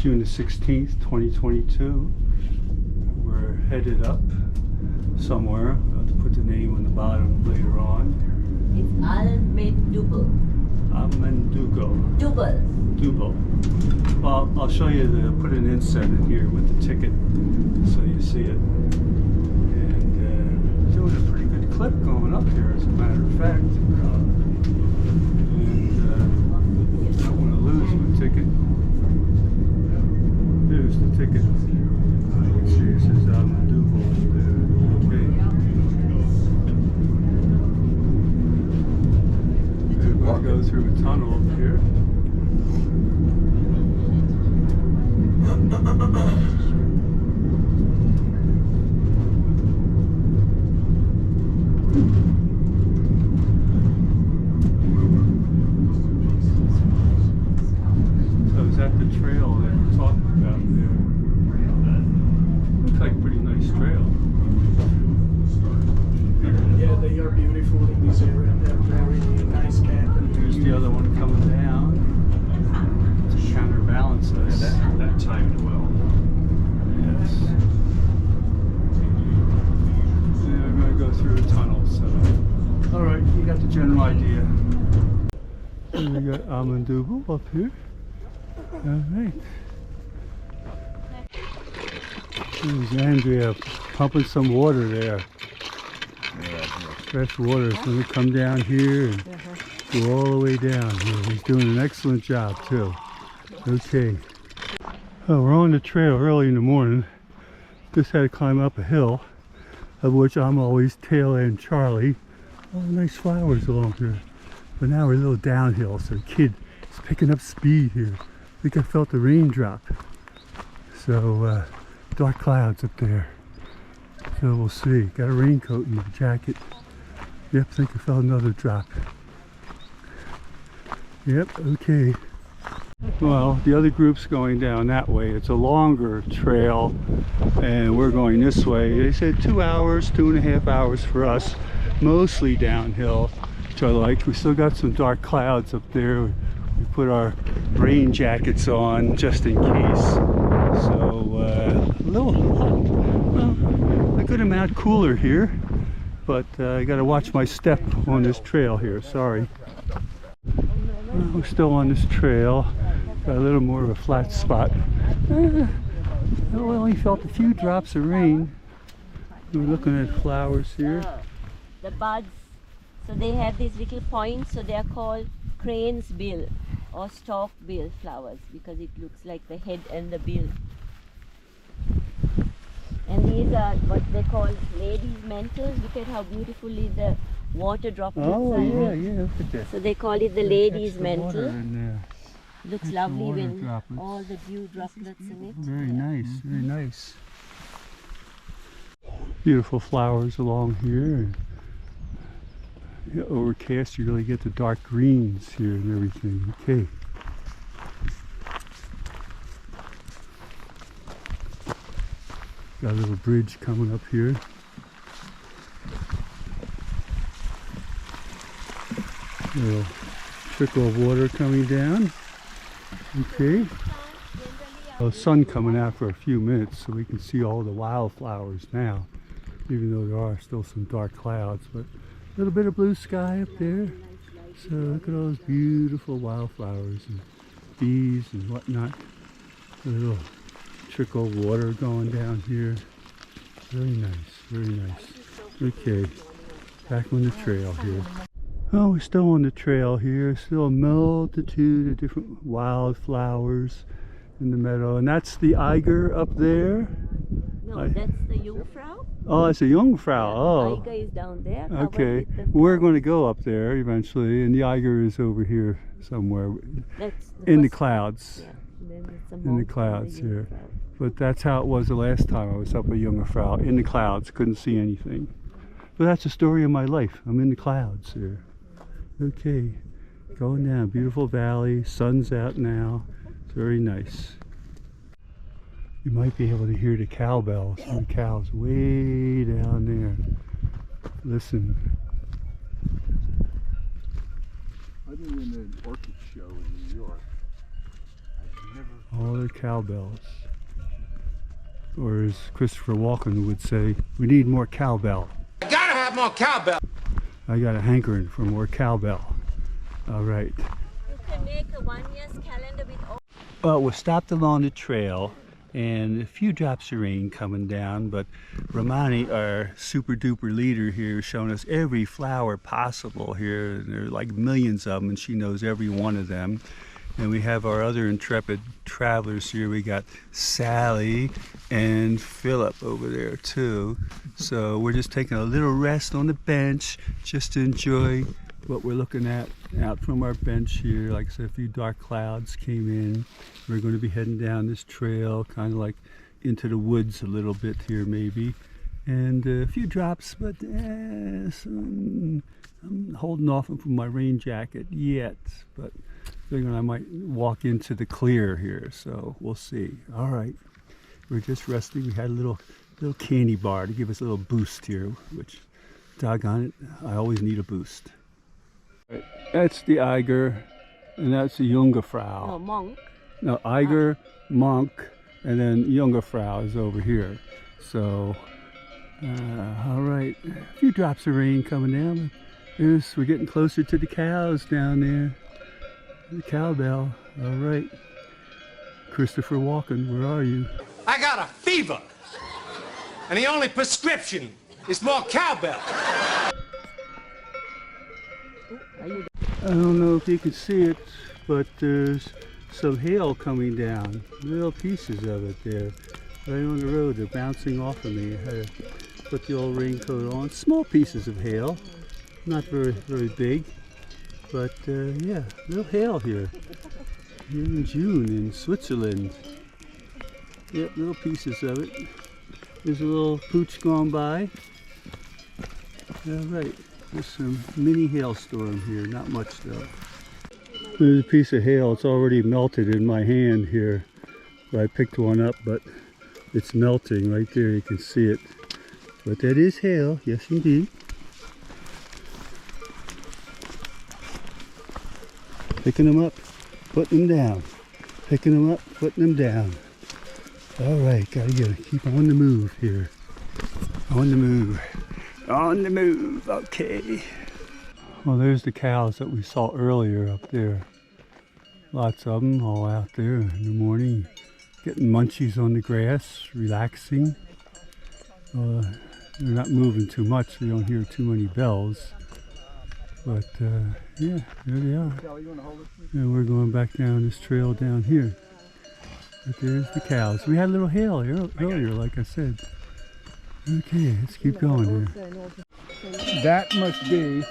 June the 16th, 2022. We're headed up somewhere. I'll have to put the name on the bottom later on. It's Allmendhubel. Allmendhubel. Well, I'll show you put an inset in here with the ticket so you see it. And doing a pretty good clip going up here, as a matter of fact. And I don't want to lose my ticket. Here's the ticket. You can see it says Allmendhubel there. Okay. We're going to go through a tunnel up here. So is that the trail that we're talking about there? Looks like a pretty nice trail. Yeah, they are beautiful in this area. They're very nice cat. There's the other one coming down to counterbalance us. Yeah, that timed well. Yes. Yeah, we're going to go through a tunnel, so. Alright, you got the general idea. And we got Allmendhubel up here. Alright. There's Andrea pumping some water there. Fresh water is going to come down here and go all the way down here. He's doing an excellent job too. Okay. Oh, we're on the trail early in the morning. Just had to climb up a hill, of which I'm always tail end Charlie. Oh, nice flowers along here. But now we're a little downhill, so the kid is picking up speed here. I think I felt the raindrop. So, dark clouds up there. So we'll see. Got a raincoat and a jacket. Yep, I think I felt another drop. Yep, okay. Well, the other group's going down that way. It's a longer trail, and we're going this way. They said 2 hours, 2.5 hours for us. Mostly downhill, which I like. We still got some dark clouds up there. We put our rain jackets on just in case. So, a good amount cooler here. But I got to watch my step on this trail here. Sorry. Well, we're still on this trail. Got a little more of a flat spot. We only felt a few drops of rain. We're looking at flowers here. The buds, so they have these little points, so they are called crane's bill or stork bill flowers because it looks like the head and the bill. And these are what they call ladies' mantles. Look at how beautifully the water droplets are. Yeah, look at that. So they call it the ladies' mantle. Looks Catch lovely the when droplets. all the dew droplets in it. Very nice, very nice. Beautiful flowers along here. Yeah, overcast, you really get the dark greens here and everything. Okay. Got a little bridge coming up here. A little trickle of water coming down. Okay. The sun coming out for a few minutes so we can see all the wildflowers now, even though there are still some dark clouds. But a little bit of blue sky up there. So look at all those beautiful wildflowers and bees and whatnot. A little trickle of water going down here. Very nice, very nice. Okay, back on the trail here. Oh, we're still on the trail here. Still a multitude of different wildflowers in the meadow. And that's the Eiger up there. No, that's the Jungfrau. Oh, that's a Jungfrau. Oh. The Eiger is down there. Okay, we're going to go up there eventually, and the Eiger is over here somewhere in the clouds. Yeah. In the clouds here. But that's how it was the last time I was up at Jungfrau, in the clouds, couldn't see anything. But that's the story of my life. I'm in the clouds here. Okay, going down, beautiful valley, sun's out now. It's very nice. You might be able to hear the cowbells, the cows way down there. Listen. Other than an orchid show in New York, All the cowbells. Or as Christopher Walken would say, we need more cowbell. I gotta have more cowbell. I got a hankering for more cowbell. All right. You can make a 1 year's calendar with all. Well, we're stopped along the trail and a few drops of rain coming down, but Romani, our super duper leader here, is showing us every flower possible here. There are like millions of them and she knows every one of them. And we have our other intrepid travelers here. We got Sally and Philip over there too. So we're just taking a little rest on the bench just to enjoy what we're looking at out from our bench here. Like I said, a few dark clouds came in. We're going to be heading down this trail, kind of like into the woods a little bit here maybe. And a few drops, but I'm holding off from my rain jacket yet. But figuring I might walk into the clear here, so we'll see. All right, we're just resting. We had a little candy bar to give us a little boost here, which, doggone it, I always need a boost. Right, that's the Eiger, and that's the Jungfrau. No, monk. No, Eiger, Monk, and then Jungfrau is over here. So, all right, a few drops of rain coming down. We're getting closer to the cows down there. The cowbell. All right. Christopher Walken, where are you? I got a fever. And the only prescription is more cowbell. I don't know if you can see it, but there's some hail coming down. Little pieces of it there. Right on the road. They're bouncing off of me. I had to put the old raincoat on. Small pieces of hail. Not very big. But yeah, little hail here in June in Switzerland. Yep, little pieces of it. There's a little pooch gone by. All right, there's some mini hailstorm here, not much though. There's a piece of hail, it's already melted in my hand here. I picked one up, but it's melting right there, you can see it. But that is hail, yes indeed. Picking them up, putting them down. Picking them up, putting them down. All right, gotta keep on the move here. On the move. On the move, okay. Well, there's the cows that we saw earlier up there. Lots of them all out there in the morning. Getting munchies on the grass, relaxing. They're not moving too much, we don't hear too many bells. But yeah, there they are. And we're going back down this trail down here. But there's the cows. We had a little hail earlier, like I said. Okay, let's keep going here. That must be the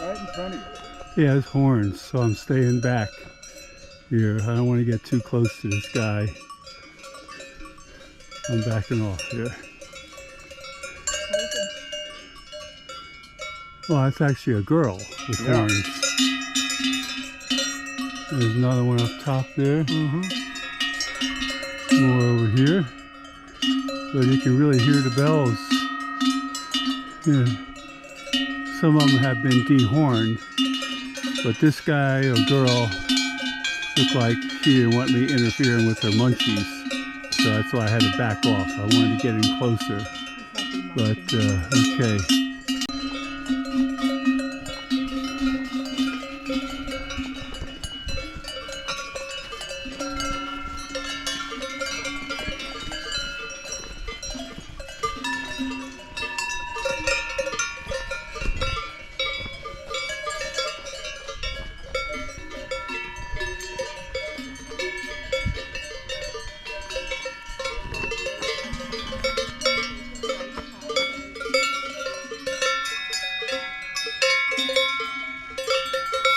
right in front of you. Yeah, it's horns, so I'm staying back here. I don't want to get too close to this guy. I'm backing off here. Well, it's actually a girl with horns. There's another one up top there. More over here. But you can really hear the bells. Yeah. Some of them have been dehorned. But this guy or girl looked like she didn't want me interfering with her munchies. So that's why I had to back off. I wanted to get in closer. But, okay.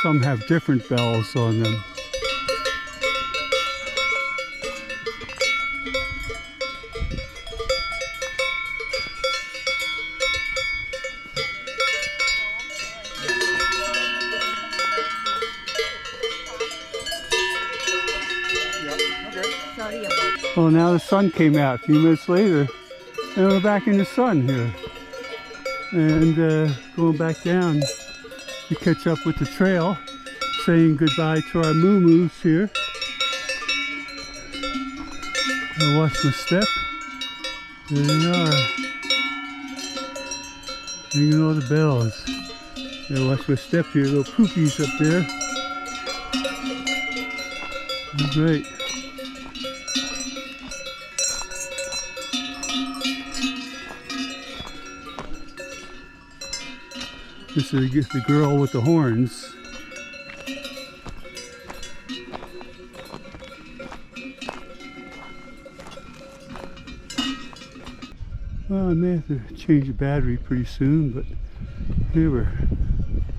Some have different bells on them. Sorry about that. Well, now the sun came out a few minutes later, and we're back in the sun here. and going back down to catch up with the trail, saying goodbye to our moo-moos here. I watch my step. There they are. Ringing all the bells. I watch my step here, little poopies up there. Great. This is the girl with the horns. Well, I may have to change the battery pretty soon, but here we're,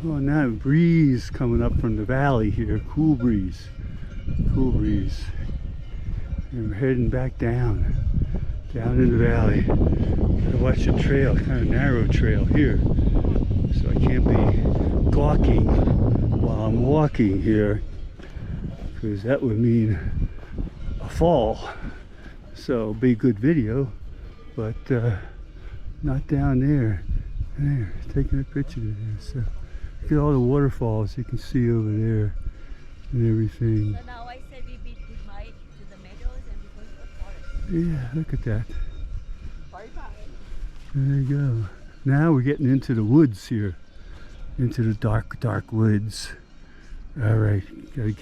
oh, now a breeze coming up from the valley here, cool breeze, and we're heading back down in the valley. Gotta watch the trail, kind of narrow trail here, so I can't be gawking while I'm walking here, because that would mean a fall. So it'll be a good video, but not down there. There, taking a picture of there. So look at all the waterfalls you can see over there and everything. So now I said we bid goodbye to the meadows and we go to the forest. Yeah, look at that. Bye-bye. There you go. Now we're getting into the woods here. Into the dark, dark woods. Alright, gotta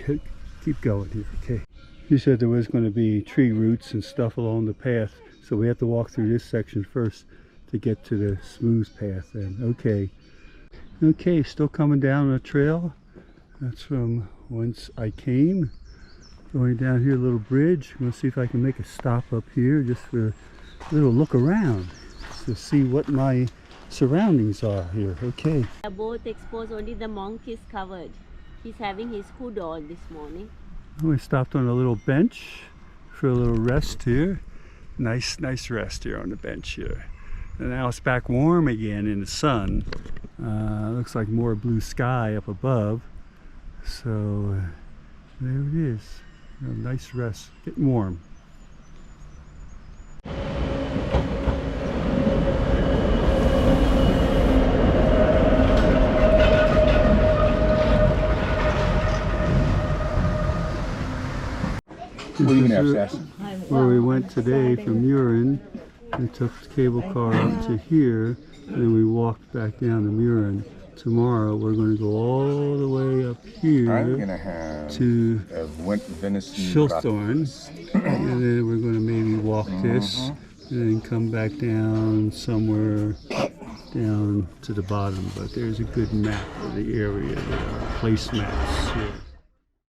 keep going here, okay. You said there was going to be tree roots and stuff along the path, so we have to walk through this section first to get to the smooth path then. Okay. Okay, still coming down the trail. That's from whence I came. Going down here, a little bridge. I'm going to see if I can make a stop up here just for a little look around to see what my surroundings are here. Okay. They're both exposed, only the monk is covered. He's having his hood on this morning. We stopped on a little bench for a little rest here. Nice rest here on the bench here. And now it's back warm again in the sun. Looks like more blue sky up above. So there it is. A nice rest, getting warm. What do you have, Sass? Where we went today from Murren. We took the cable car up to here, and then we walked back down to Murren. Tomorrow we're going to go all the way up here I'm gonna have to venison Shilthorn, and then we're going to maybe walk this, and then come back down somewhere down to the bottom. But there's a good map of the area. There are place maps here.